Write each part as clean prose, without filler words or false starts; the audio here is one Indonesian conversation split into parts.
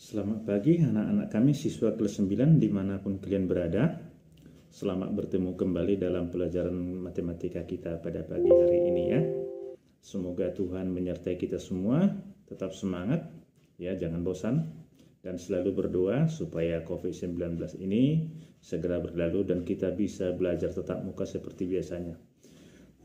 Selamat pagi anak-anak kami siswa kelas 9 dimanapun kalian berada. Selamat bertemu kembali dalam pelajaran matematika kita pada pagi hari ini ya. Semoga Tuhan menyertai kita semua, tetap semangat ya, jangan bosan. Dan selalu berdoa supaya COVID-19 ini segera berlalu dan kita bisa belajar tatap muka seperti biasanya.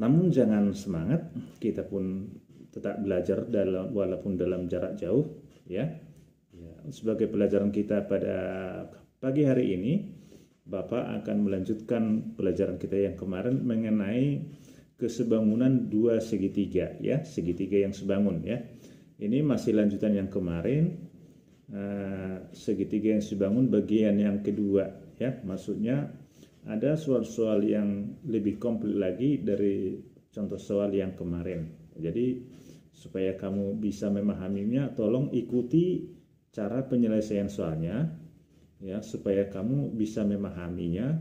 Namun jangan semangat, kita pun tetap belajar walaupun dalam jarak jauh ya. Sebagai pelajaran kita pada pagi hari ini, Bapak akan melanjutkan pelajaran kita yang kemarin mengenai kesebangunan dua segitiga ya, segitiga yang sebangun ya. Ini masih lanjutan yang kemarin, segitiga yang sebangun bagian yang kedua ya. Maksudnya ada soal-soal yang lebih komplit lagi dari contoh soal yang kemarin. Jadi supaya kamu bisa memahaminya, tolong ikuti cara penyelesaian soalnya ya, supaya kamu bisa memahaminya,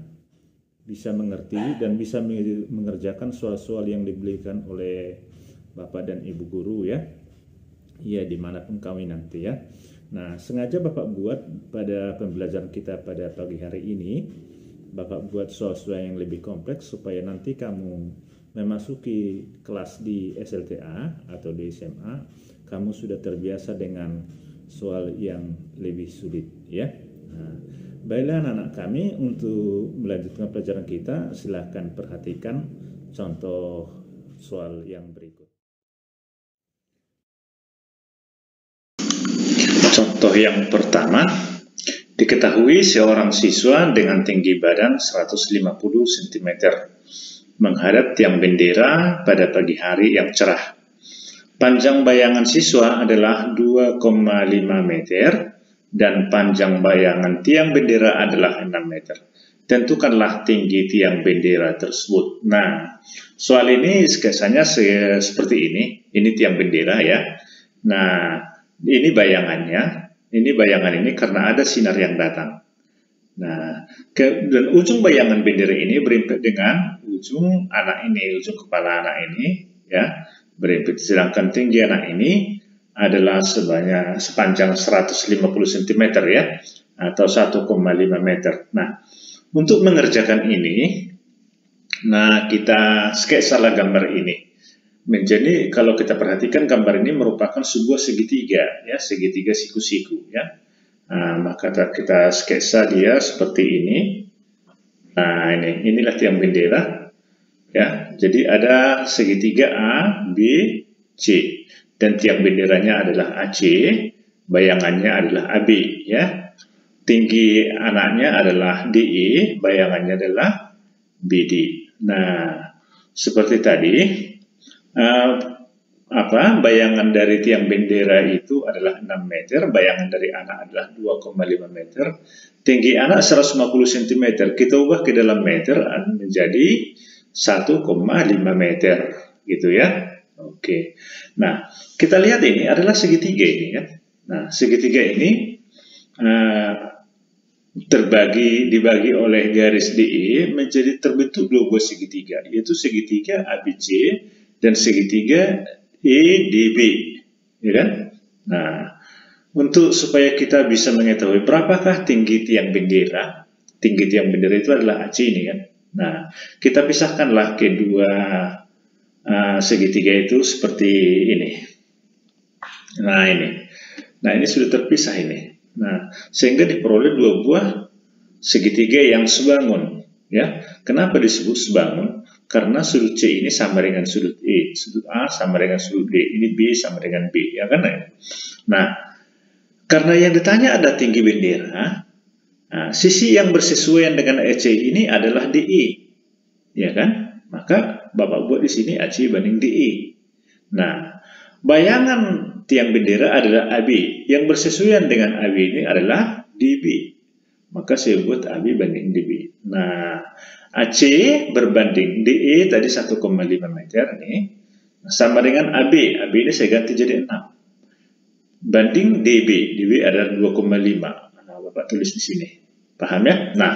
bisa mengerti dan bisa mengerjakan soal-soal yang diberikan oleh Bapak dan Ibu guru ya. Ya, dimanapun kami nanti ya. Nah, sengaja Bapak buat pada pembelajaran kita pada pagi hari ini, Bapak buat soal-soal yang lebih kompleks supaya nanti kamu memasuki kelas di SLTA atau di SMA, kamu sudah terbiasa dengan soal yang lebih sulit ya. Nah, baiklah anak-anak kami, untuk melanjutkan pelajaran kita silahkan perhatikan contoh soal yang berikut. Contoh yang pertama, diketahui seorang siswa dengan tinggi badan 150 cm menghadap tiang bendera pada pagi hari yang cerah. Panjang bayangan siswa adalah 2,5 meter dan panjang bayangan tiang bendera adalah 6 meter. Tentukanlah tinggi tiang bendera tersebut. Nah, soal ini sketsanya seperti ini. Ini tiang bendera ya. Nah, ini bayangannya. Ini bayangan ini karena ada sinar yang datang. Nah, dan ujung bayangan bendera ini berimpit dengan ujung anak ini, ujung kepala anak ini ya. Berimpit, sedangkan tinggi anak ini adalah sepanjang 150 cm ya, atau 1,5 meter. Nah, untuk mengerjakan ini, nah kita sketsalah gambar ini. Menjadi kalau kita perhatikan gambar ini merupakan sebuah segitiga ya, segitiga siku-siku ya. Nah, maka kita sketsa dia seperti ini. Nah, inilah tiang bendera. Ya, jadi ada segitiga A, B, C, dan tiang benderanya adalah AC, bayangannya adalah AB, ya. Tinggi anaknya adalah DE, bayangannya adalah BD. Nah, seperti tadi, bayangan dari tiang bendera itu adalah 6 meter, bayangan dari anak adalah 2,5 meter, tinggi anak 150 cm, kita ubah ke dalam meter menjadi 1,5 meter gitu ya. Oke. Nah, kita lihat ini adalah segitiga ini ya. Nah, segitiga ini dibagi oleh garis DE menjadi terbentuk dua buah segitiga, yaitu segitiga ABC dan segitiga EDB, ya kan? Nah, untuk supaya kita bisa mengetahui berapakah tinggi tiang bendera, tinggi tiang bendera itu adalah AC ini kan. Nah, kita pisahkanlah kedua segitiga itu seperti ini. Nah, ini sudah terpisah ini. Nah, sehingga diperoleh dua buah segitiga yang sebangun. Ya, kenapa disebut sebangun? Karena sudut C ini sama dengan sudut E, sudut A sama dengan sudut D, ini B sama dengan B, ya kan? Nah, karena yang ditanya ada tinggi bendera. Nah, sisi yang bersesuaian dengan AC ini adalah DE, ya kan? Maka Bapak buat di sini AC banding DE. Nah, bayangan tiang bendera adalah AB, yang bersesuaian dengan AB ini adalah DB. Maka saya buat AB banding DB. Nah, AC berbanding DE tadi 1,5 meter nih, sama dengan AB. AB ini saya ganti jadi 6. Banding DB. DB adalah 2,5. Nah, Bapak tulis di sini. Paham ya? Nah,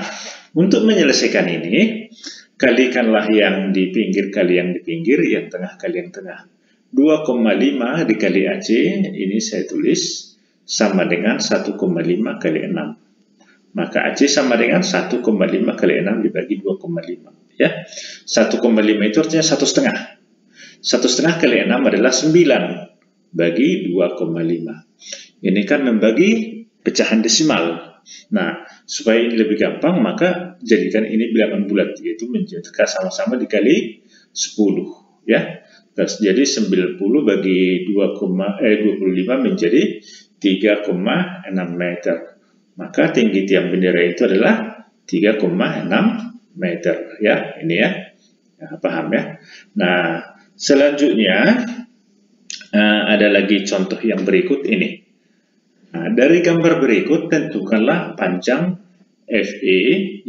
untuk menyelesaikan ini, kalikanlah yang di pinggir kali yang di pinggir, yang tengah kali yang tengah. 2,5 dikali AC, ini saya tulis sama dengan 1,5 kali 6. Maka AC sama dengan 1,5 kali 6 dibagi 2,5. Ya, 1,5 itu artinya 1,5. 1,5 kali 6 adalah 9 bagi 2,5. Ini kan membagi pecahan desimal. Nah, supaya ini lebih gampang, maka jadikan ini bilangan bulat, yaitu menjadi sama-sama dikali 10. Ya, jadi 90 bagi 25 menjadi 3,6 meter. Maka tinggi tiang bendera itu adalah 3,6 meter. Ya, ini ya. Paham ya? Nah, selanjutnya ada lagi contoh yang berikut ini. Nah, dari gambar berikut tentukanlah panjang FE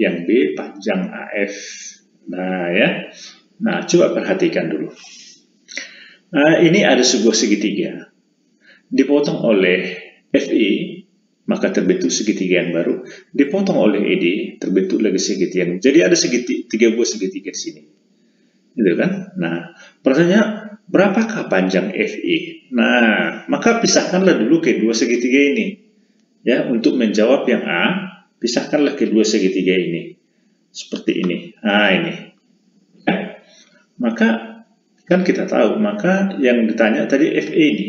yang B panjang AF. Nah ya, nah coba perhatikan dulu. Ini ada sebuah segitiga dipotong oleh FE, maka terbentuk segitiga yang baru. Dipotong oleh ED, terbentuk lagi segitiga. Jadi ada tiga buah segitiga di sini. Gitu kan? Nah, pertanyaan berapakah panjang FE? Nah, maka pisahkanlah dulu kedua segitiga ini. Ya, untuk menjawab yang A, pisahkanlah kedua segitiga ini. Seperti ini. Nah, ini. Ya. Maka kan kita tahu, maka yang ditanya tadi FE ini.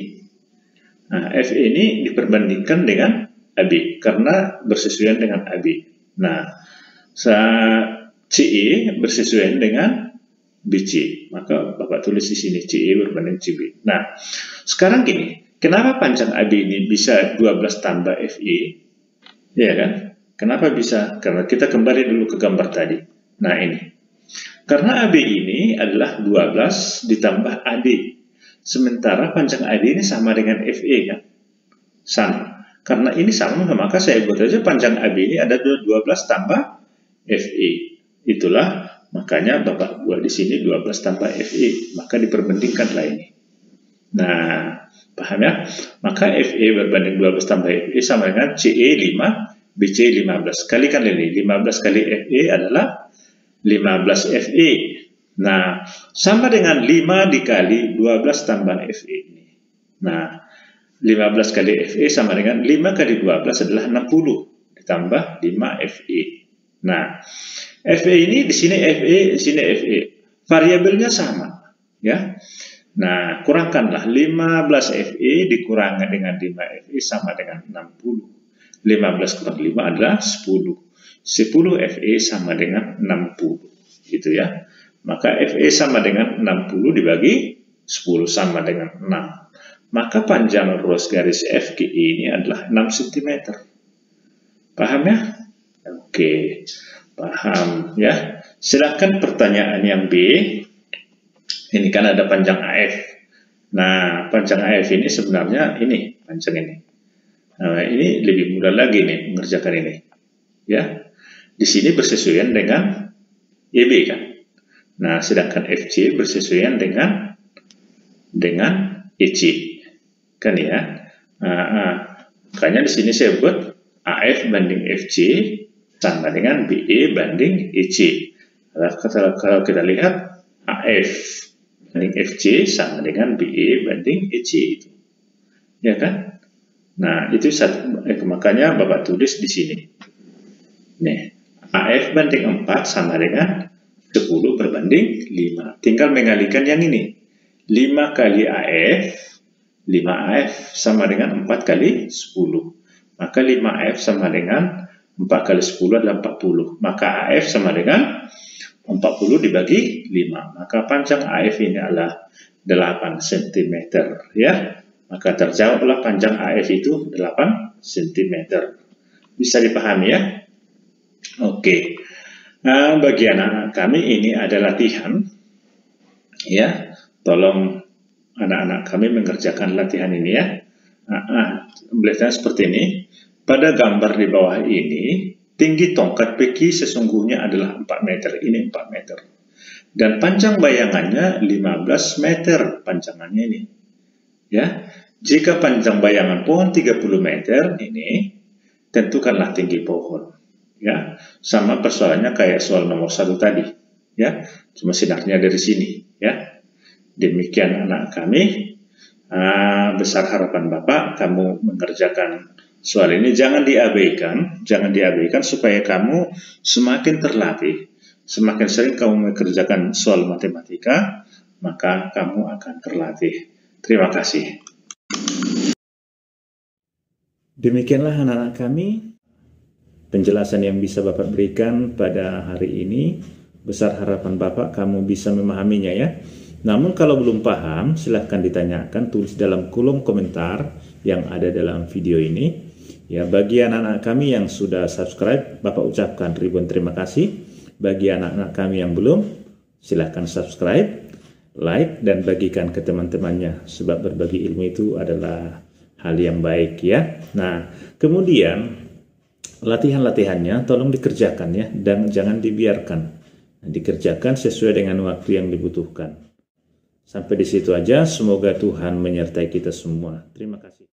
Nah, FE ini diperbandingkan dengan AB karena bersesuaian dengan AB. Nah, CE bersesuaian dengan BC. Maka Bapak tulis di sini CE berbanding CB. Nah, sekarang gini, kenapa panjang AB ini bisa 12 tambah FE? Ya kan? Kenapa bisa? Karena kita kembali dulu ke gambar tadi. Nah, ini. Karena AB ini adalah 12 ditambah AD. Sementara panjang AD ini sama dengan FE kan? Sama. Karena ini sama, maka saya buat aja panjang AB ini ada 12 tambah FE. Itulah makanya Bapak buat di sini 12 tambah FE, maka diperbandingkanlah ini. Nah, paham ya? Maka FE berbanding 12 tambah FE sama dengan CE 5, BC 15. Kalikan ini, 15 kali FE adalah 15 FE. Nah, sama dengan 5 dikali 12 tambah FE ini. Nah, 15 kali FE sama dengan 5 kali 12 adalah 60 ditambah 5 FE. Nah, FE ini di sini FE, di sini FE. Variabelnya sama, ya. Nah, kurangkanlah 15 FE dikurangi dengan 5 FE sama dengan 60. 15 kurang 5 adalah 10. 10 FE sama dengan 60. Gitu ya. Maka FE sama dengan 60 dibagi 10 sama dengan 6. Maka panjang ruas garis FGE ini adalah 6 cm. Paham ya? Oke. Paham ya. Silakan pertanyaan yang B. Ini kan ada panjang AF. Nah, panjang AF ini sebenarnya ini panjang ini. Nah, ini lebih mudah lagi nih mengerjakan ini. Ya. Di sini bersesuaian dengan EB kan. Nah, sedangkan FC bersesuaian dengan EC. Kan ya. Makanya di sini saya buat AF banding FC sama dengan BE banding EC. Kalau kita lihat AF banding FC sama dengan BE banding EC itu. Ya kan? Nah, itu makanya Bapak tulis di sini. Nih, AF banding 4 sama dengan 10 berbanding 5. Tinggal mengalihkan yang ini. 5 kali AF, 5AF sama dengan 4 kali 10. Maka 5AF sama dengan 4 kali 10 adalah 40. Maka AF sama dengan 40 dibagi 5. Maka panjang AF ini adalah 8 cm. Ya. Maka terjawablah panjang AF itu 8 cm. Bisa dipahami ya? Oke. Nah, bagi anak-anak kami ini ada latihan. Ya. Tolong anak-anak kami mengerjakan latihan ini ya. Melihatnya seperti ini. Pada gambar di bawah ini, tinggi tongkat peki sesungguhnya adalah 4 meter. Ini 4 meter. Dan panjang bayangannya 15 meter panjangannya ini. Ya. Jika panjang bayangan pohon 30 meter ini, tentukanlah tinggi pohon. Ya. Sama persoalannya kayak soal nomor 1 tadi. Ya. Cuma sinarnya dari sini. Ya. Demikian anak kami. Besar harapan Bapak kamu mengerjakan soal ini. Jangan diabaikan supaya kamu semakin terlatih. Semakin sering kamu mengerjakan soal matematika, maka kamu akan terlatih. Terima kasih. Demikianlah anak-anak kami, penjelasan yang bisa Bapak berikan pada hari ini. Besar harapan Bapak kamu bisa memahaminya ya. Namun kalau belum paham, silahkan ditanyakan, tulis dalam kolom komentar yang ada dalam video ini. Ya, bagi anak-anak kami yang sudah subscribe, Bapak ucapkan ribuan terima kasih. Bagi anak-anak kami yang belum, silahkan subscribe, like, dan bagikan ke teman-temannya. Sebab berbagi ilmu itu adalah hal yang baik ya. Nah, kemudian latihan-latihannya tolong dikerjakan ya, dan jangan dibiarkan. Dikerjakan sesuai dengan waktu yang dibutuhkan. Sampai di situ aja, semoga Tuhan menyertai kita semua. Terima kasih.